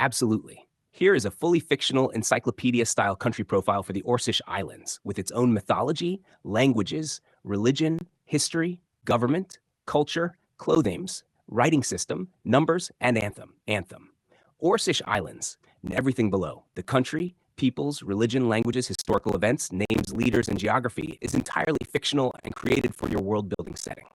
Absolutely. Here is a fully fictional encyclopedia-style country profile for the Orcish Islands, with its own mythology, languages, religion, history, government, culture, clothes, writing system, numbers, and anthem. Orcish Islands, and everything below, the country, peoples, religion, languages, historical events, names, leaders, and geography is entirely fictional and created for your world-building setting.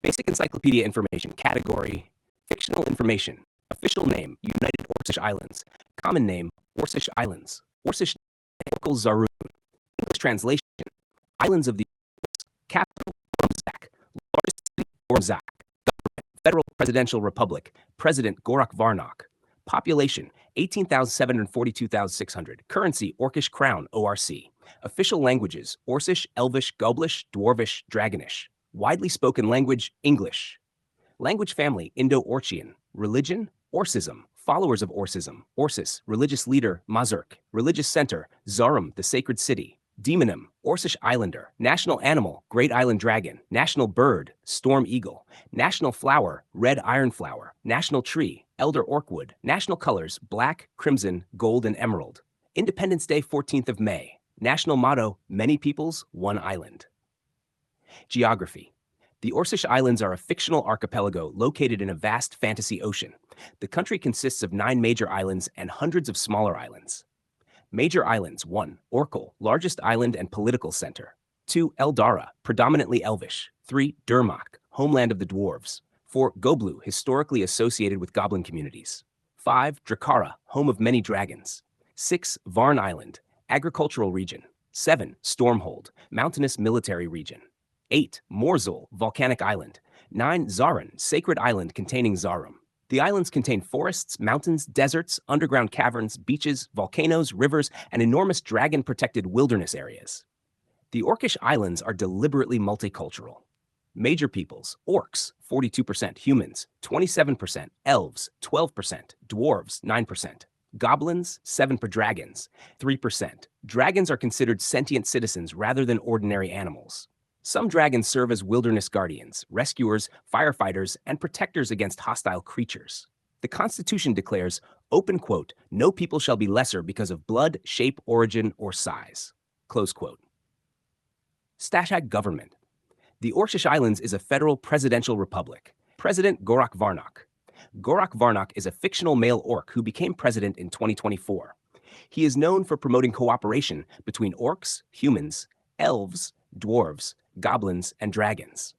Basic encyclopedia information category, fictional information, official name, United Orcish Islands, common name, Orcish Islands, Orcish Orkûl Zarûn, English translation, Islands of the capital, Ormzak, largest city, Ormzak, government, Federal Presidential Republic, President Gorak Varnak, population, 18,742,600, currency, Orcish Crown, ORC, official languages, Orcish, Elvish, Goblish, Dwarvish, Dragonish, widely spoken language, English. Language family, Indo-Orcian. Religion, Orcism. Followers of Orcism, Orsis. Religious leader, Mazurk. Religious center, Zarum, the sacred city. Demonym, Orcish Islander. National animal, Great Island Dragon. National bird, Storm Eagle. National flower, Red Iron Flower. National tree, Elder Orkwood. National colors, black, crimson, gold, and emerald. Independence Day, 14th of May. National motto, many peoples, one island. Geography. The Orcish Islands are a fictional archipelago located in a vast fantasy ocean. The country consists of 9 major islands and hundreds of smaller islands. Major islands: 1. Orkûl, largest island and political center. 2. Eldara, predominantly Elvish. 3. Durmak, homeland of the dwarves. 4. Goblu, historically associated with goblin communities. 5. Drakara, home of many dragons. 6. Varn Island, agricultural region. 7. Stormhold, mountainous military region. 8. Morzul, volcanic island. 9. Zarûn, sacred island containing Zarum. The islands contain forests, mountains, deserts, underground caverns, beaches, volcanoes, rivers, and enormous dragon-protected wilderness areas. The Orcish Islands are deliberately multicultural. Major peoples: orcs, 42%, humans, 27%, elves, 12%, dwarves, 9%, goblins, 7%, dragons, 3%. Dragons are considered sentient citizens rather than ordinary animals. Some dragons serve as wilderness guardians, rescuers, firefighters, and protectors against hostile creatures. The Constitution declares, open quote, no people shall be lesser because of blood, shape, origin, or size. Close quote. # government. The Orcish Islands is a federal presidential republic. President Gorak Varnak. Gorak Varnak is a fictional male orc who became president in 2024. He is known for promoting cooperation between orcs, humans, elves, dwarves, goblins, and dragons.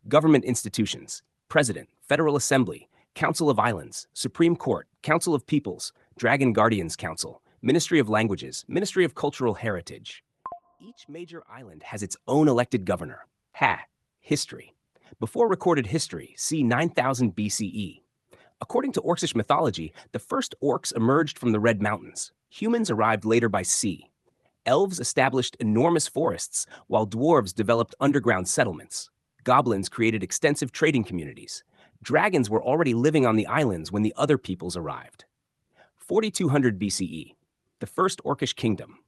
Government institutions: President, Federal Assembly, Council of Islands, Supreme Court, Council of Peoples, Dragon Guardians Council, Ministry of Languages, Ministry of Cultural Heritage. Each major island has its own elected governor. History. Before recorded history, see 9000 BCE. According to Orcish mythology, the first orcs emerged from the Red Mountains. Humans arrived later by sea. Elves established enormous forests, while dwarves developed underground settlements. Goblins created extensive trading communities. Dragons were already living on the islands when the other peoples arrived. 4200 BCE, the first Orcish kingdom.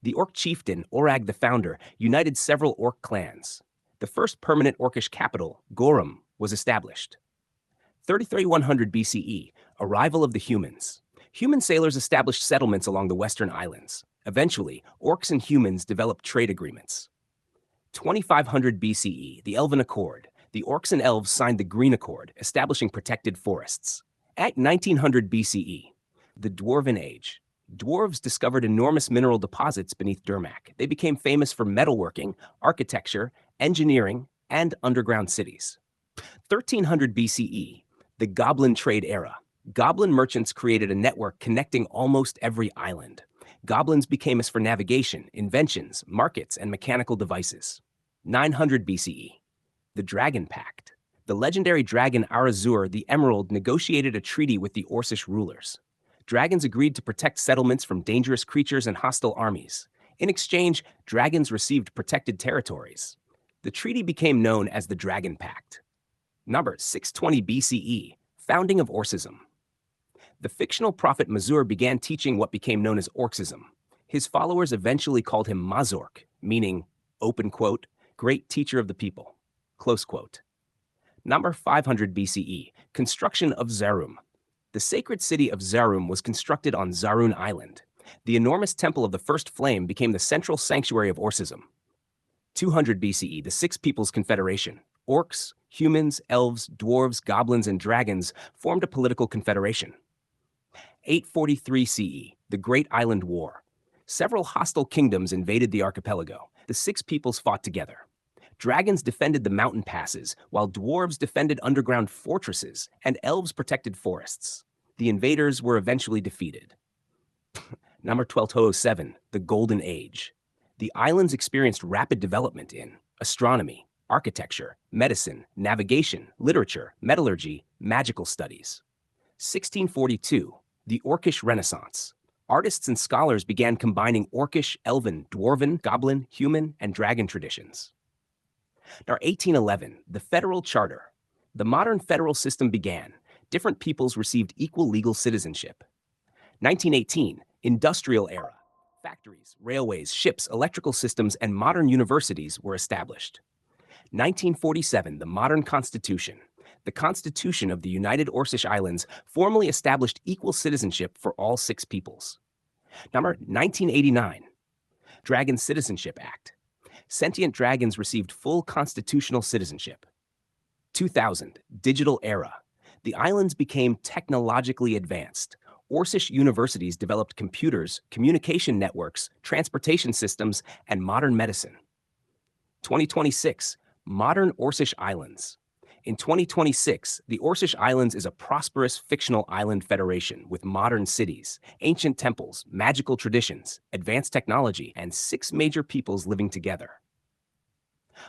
The orc chieftain, Orag the Founder, united several orc clans. The first permanent Orcish capital, Gorum, was established. 3300 BCE, arrival of the humans. Human sailors established settlements along the western islands. Eventually, orcs and humans developed trade agreements. 2500 BCE, the Elven Accord. The orcs and elves signed the Green Accord, establishing protected forests. At 1900 BCE, the Dwarven Age. Dwarves discovered enormous mineral deposits beneath Durmak. They became famous for metalworking, architecture, engineering, and underground cities. 1300 BCE, the Goblin Trade Era. Goblin merchants created a network connecting almost every island. Goblins became famous for navigation, inventions, markets, and mechanical devices. 900 BCE, the Dragon Pact. The legendary dragon Arazur the Emerald negotiated a treaty with the Orcish rulers. Dragons agreed to protect settlements from dangerous creatures and hostile armies. In exchange, dragons received protected territories. The treaty became known as the Dragon Pact. Number 620 BCE, founding of Orcism. The fictional prophet Mazur began teaching what became known as Orcism. His followers eventually called him Mazork, meaning, open quote, great teacher of the people, close quote. Number 500 BCE, construction of Zarum. The sacred city of Zarûn was constructed on Zarûn Island. The enormous temple of the first flame became the central sanctuary of Orcism. 200 BCE, the Six Peoples' Confederation. Orcs, humans, elves, dwarves, goblins, and dragons formed a political confederation. 843 CE, the Great Island War. Several hostile kingdoms invaded the archipelago. The Six Peoples fought together. Dragons defended the mountain passes, while dwarves defended underground fortresses, and elves protected forests. The invaders were eventually defeated. Number 1207, the Golden Age. The islands experienced rapid development in astronomy, architecture, medicine, navigation, literature, metallurgy, magical studies. 1642, the Orcish Renaissance. Artists and scholars began combining Orcish, Elven, Dwarven, Goblin, human, and dragon traditions. Now, 1811, the Federal Charter. The modern federal system began. Different peoples received equal legal citizenship. 1918, Industrial Era. Factories, railways, ships, electrical systems, and modern universities were established. 1947, the modern Constitution. The Constitution of the United Orcish Islands formally established equal citizenship for all six peoples. Number 1989, Dragon Citizenship Act. Sentient dragons received full constitutional citizenship. 2000, Digital Era. The islands became technologically advanced. Orcish universities developed computers, communication networks, transportation systems, and modern medicine. 2026, Modern Orcish Islands. In 2026, the Orcish Islands is a prosperous fictional island federation with modern cities, ancient temples, magical traditions, advanced technology, and 6 major peoples living together.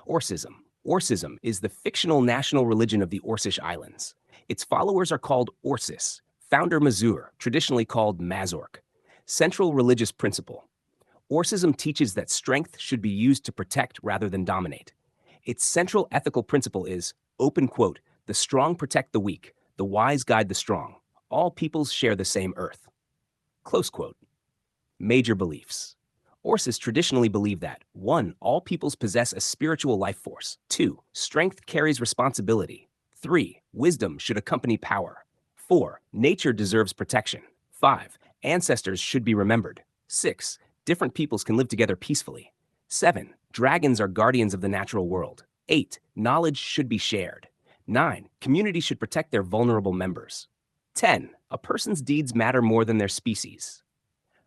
Orcism. Orcism is the fictional national religion of the Orcish Islands. Its followers are called Orcis. Founder Mazur, traditionally called Mazork. Central religious principle. Orcism teaches that strength should be used to protect rather than dominate. Its central ethical principle is, open quote, the strong protect the weak, the wise guide the strong. All peoples share the same earth. Close quote. Major beliefs. Orcis traditionally believe that 1. All peoples possess a spiritual life force. 2. Strength carries responsibility. 3. Wisdom should accompany power. 4. Nature deserves protection. 5. Ancestors should be remembered. 6. Different peoples can live together peacefully. 7. Dragons are guardians of the natural world. 8. Knowledge should be shared. 9. Communities should protect their vulnerable members. 10. A person's deeds matter more than their species.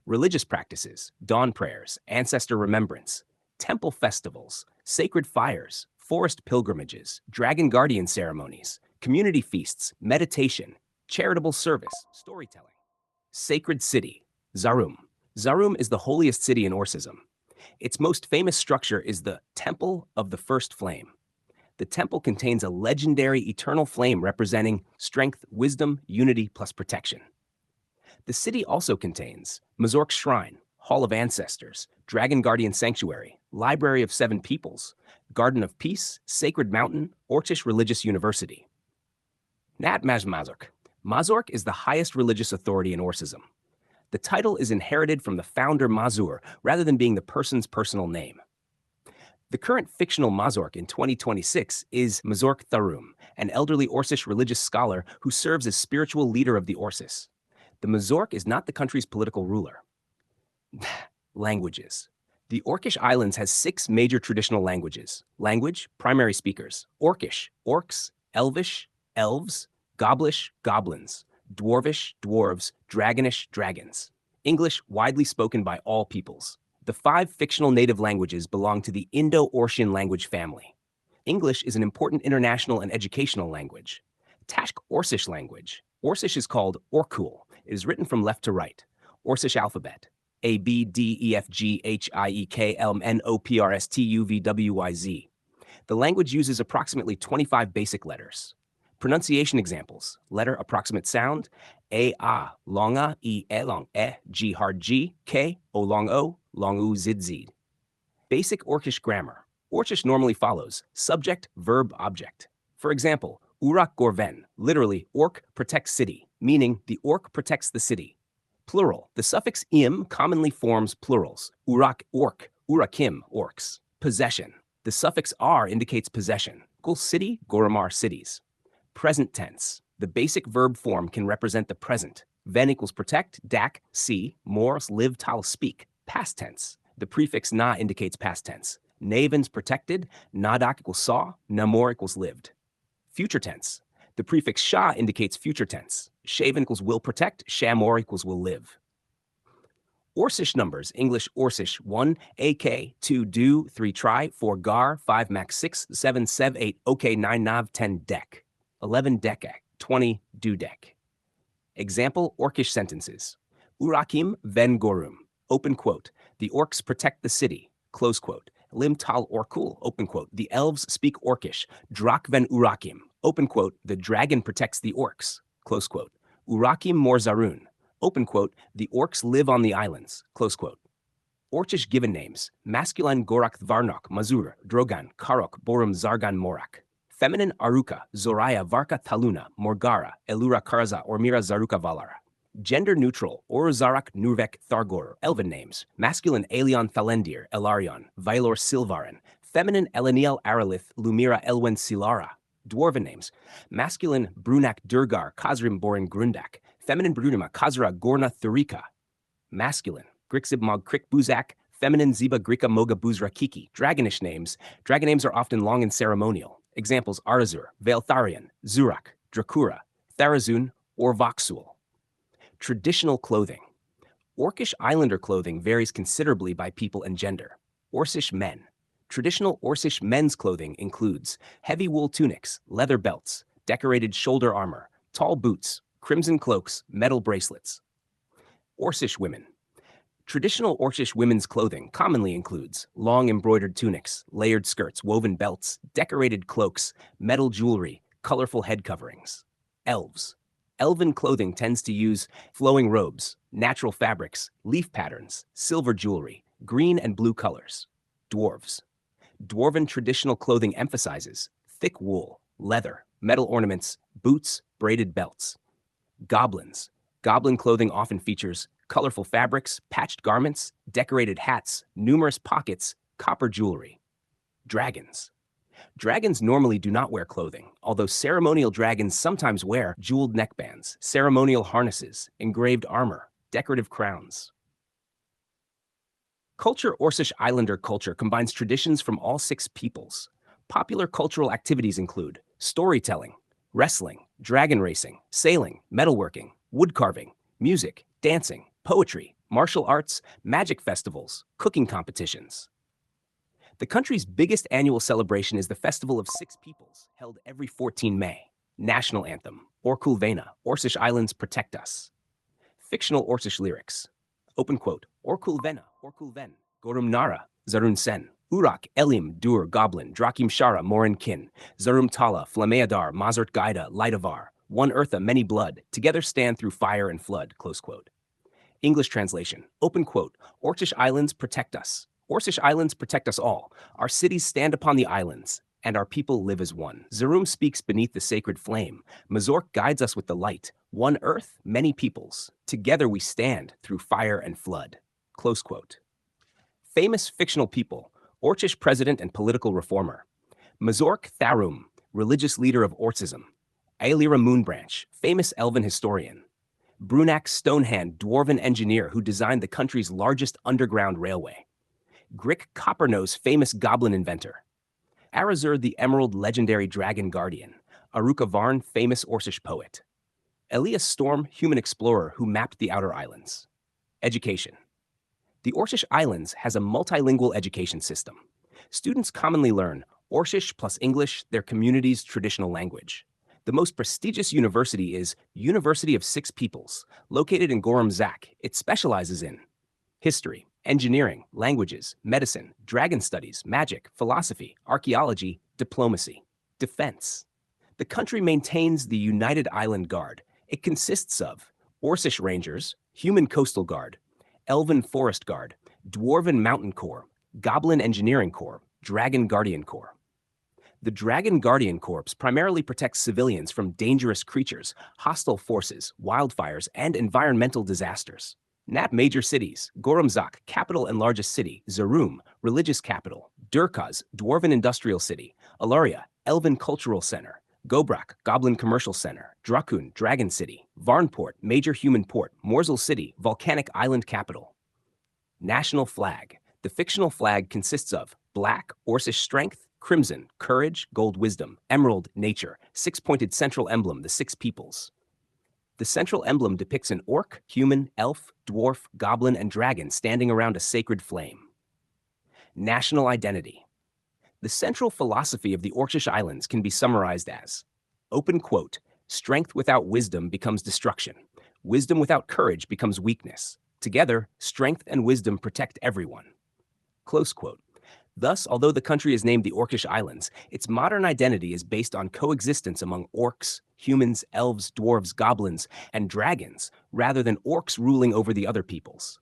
Religious practices, dawn prayers, ancestor remembrance, temple festivals, sacred fires, forest pilgrimages, dragon guardian ceremonies, community feasts, meditation, charitable service, storytelling. Sacred City, Zarûn. Zarûn is the holiest city in Orcism. Its most famous structure is the Temple of the First Flame. The temple contains a legendary eternal flame representing strength, wisdom, unity, plus protection. The city also contains Mazork Shrine, Hall of Ancestors, Dragon Guardian Sanctuary, Library of Seven Peoples, Garden of Peace, Sacred Mountain, Orcish Religious University. Nat Mazork. Mazork is the highest religious authority in Orcism. The title is inherited from the founder Mazur rather than being the person's personal name. The current fictional Mazork in 2026 is Orkûl Zarûn, an elderly Orcish religious scholar who serves as spiritual leader of the Orcis. The Mazork is not the country's political ruler. Languages. The Orcish Islands has 6 major traditional languages. Language, primary speakers, Orcish, Orcs, Elvish, Elves, Goblish, Goblins, Dwarvish, Dwarves, Dragonish, Dragons. English, widely spoken by all peoples. The 5 fictional native languages belong to the Indo-Orcian language family. English is an important international and educational language. Tashk Orcish language. Orcish is called Orkûl. It is written from left to right. Orcish alphabet. A, B, D, E, F, G, H, I, E, K, L, M, N, O, P, R, S, T, U, V, W, Y, Z. The language uses approximately 25 basic letters. Pronunciation examples. Letter approximate sound. A, long A, E, long E, G, hard G, K, O, long U, zid, zid. Basic Orcish grammar. Orcish normally follows subject, verb, object. For example, Urak Gorven, literally orc protects city, meaning the orc protects the city. Plural. The suffix im commonly forms plurals. Urak, orc, urakim, orcs. Possession. The suffix r indicates possession. Gul city, Goramar cities. Present tense. The basic verb form can represent the present. Ven equals protect, dak, see, mors, live, tal, speak. Past tense. The prefix na indicates past tense. Naven's protected, nadak equals saw, namor equals lived. Future tense. The prefix sha indicates future tense. Shaven equals will protect, shamor equals will live. Orcish numbers, English Orcish 1, AK, 2, do, 3, try, 4, gar, 5, max, 6, 7, sev, 8, ok, 9, nav, 10, dek, 11, dekak, 20, dudek. Example Orcish sentences. Urakim ven gorum, open quote, the orcs protect the city, close quote. Lim tal Orkûl, open quote, the elves speak Orcish, drak ven urakim, open quote, the dragon protects the orcs, close quote. Urakim mor Zarûn, open quote, the orcs live on the islands, close quote. Orcish given names, masculine Gorak Varnok, Mazur, Drogan, Karok, Borum Zargan Morak. Feminine Aruka, Zoraya Varka Taluna, Morgara, Elura Karza, Ormira Zaruka Valara. Gender neutral, Orzarak Nurvek Thargor, Elven names, masculine Aelion Thalendir, Elarion, Vailor Silvarin. Feminine Eleniel Aralith, Lumira Elwen Silara. Dwarven names, masculine Brunak Durgar, Kazrim Borin Grundak. Feminine Brunima, Kazra Gorna Thurika. Masculine, Grixib Mog Krik Buzak, feminine Ziba Grika Moga Buzra Kiki. Dragonish names. Dragon names are often long and ceremonial. Examples Arazur, Veiltharion, Zurak, Drakura, Tharazun, or Voxul. Traditional clothing. Orcish Islander clothing varies considerably by people and gender. Orcish men. Traditional Orcish men's clothing includes heavy wool tunics, leather belts, decorated shoulder armor, tall boots, crimson cloaks, metal bracelets. Orcish women. Traditional Orcish women's clothing commonly includes long embroidered tunics, layered skirts, woven belts, decorated cloaks, metal jewelry, colorful head coverings. Elves. Elven clothing tends to use flowing robes, natural fabrics, leaf patterns, silver jewelry, green and blue colors. Dwarves. Dwarven traditional clothing emphasizes thick wool, leather, metal ornaments, boots, braided belts. Goblins. Goblin clothing often features colorful fabrics, patched garments, decorated hats, numerous pockets, copper jewelry. Dragons. Dragons normally do not wear clothing, although ceremonial dragons sometimes wear jeweled neckbands, ceremonial harnesses, engraved armor, decorative crowns. Culture. Orcish Islander culture combines traditions from all 6 peoples. Popular cultural activities include storytelling, wrestling, dragon racing, sailing, metalworking, wood carving, music, dancing, poetry, martial arts, magic festivals, cooking competitions. The country's biggest annual celebration is the Festival of 6 Peoples, held every 14 May. National anthem, Orkûl Vena, Orcish Islands Protect Us. Fictional Orcish lyrics. Open quote, Orkûl Vena, Orkûl Ven, Gorum Nara, Zarûn Sen, Urak, Elim, Dur, Goblin, Drakim Shara, Morin Kin, Zarum Tala, Flameadar, Mazert Gaida, Lightavar, One Eartha, Many Blood, together stand through fire and flood, close quote. English translation, open quote, Orcish Islands protect us. Orcish Islands protect us all. Our cities stand upon the islands, and our people live as one. Zarum speaks beneath the sacred flame. Mazork guides us with the light. One earth, many peoples. Together we stand through fire and flood. Close quote. Famous fictional people. Orcish president and political reformer. Mazork Tharum, religious leader of Orcism. Aelira Moonbranch, famous elven historian. Brunak Stonehand, dwarven engineer who designed the country's largest underground railway. Grick Coppernose, famous goblin inventor. Arazur the Emerald, legendary dragon guardian. Aruka Varn, famous Orcish poet. Elias Storm, human explorer who mapped the outer islands. Education. The Orcish Islands has a multilingual education system. Students commonly learn Orcish plus English, their community's traditional language. The most prestigious university is University of 6 Peoples, located in Gorum Zak. It specializes in history, engineering, languages, medicine, dragon studies, magic, philosophy, archaeology, diplomacy, defense. The country maintains the United Island Guard. It consists of Orcish Rangers, Human Coastal Guard, Elven Forest Guard, Dwarven Mountain Corps, Goblin Engineering Corps, Dragon Guardian Corps. The Dragon Guardian Corps primarily protects civilians from dangerous creatures, hostile forces, wildfires, and environmental disasters. Nat major cities, Gorumzak, capital and largest city, Zarum, religious capital, Durkaz, dwarven industrial city, Alaria, elven cultural center, Gobrak, Goblin Commercial Center, Drakun, Dragon City, Varnport, Major Human Port, Morsel City, Volcanic Island Capital. National flag. The fictional flag consists of black, Orcish strength, crimson, courage, gold wisdom, emerald, nature, six-pointed central emblem, the six peoples. The central emblem depicts an orc, human, elf, dwarf, goblin, and dragon standing around a sacred flame. National identity. The central philosophy of the Orcish Islands can be summarized as, open quote, strength without wisdom becomes destruction. Wisdom without courage becomes weakness. Together, strength and wisdom protect everyone. Close quote. Thus, although the country is named the Orcish Islands, its modern identity is based on coexistence among orcs, humans, elves, dwarves, goblins, and dragons, rather than orcs ruling over the other peoples.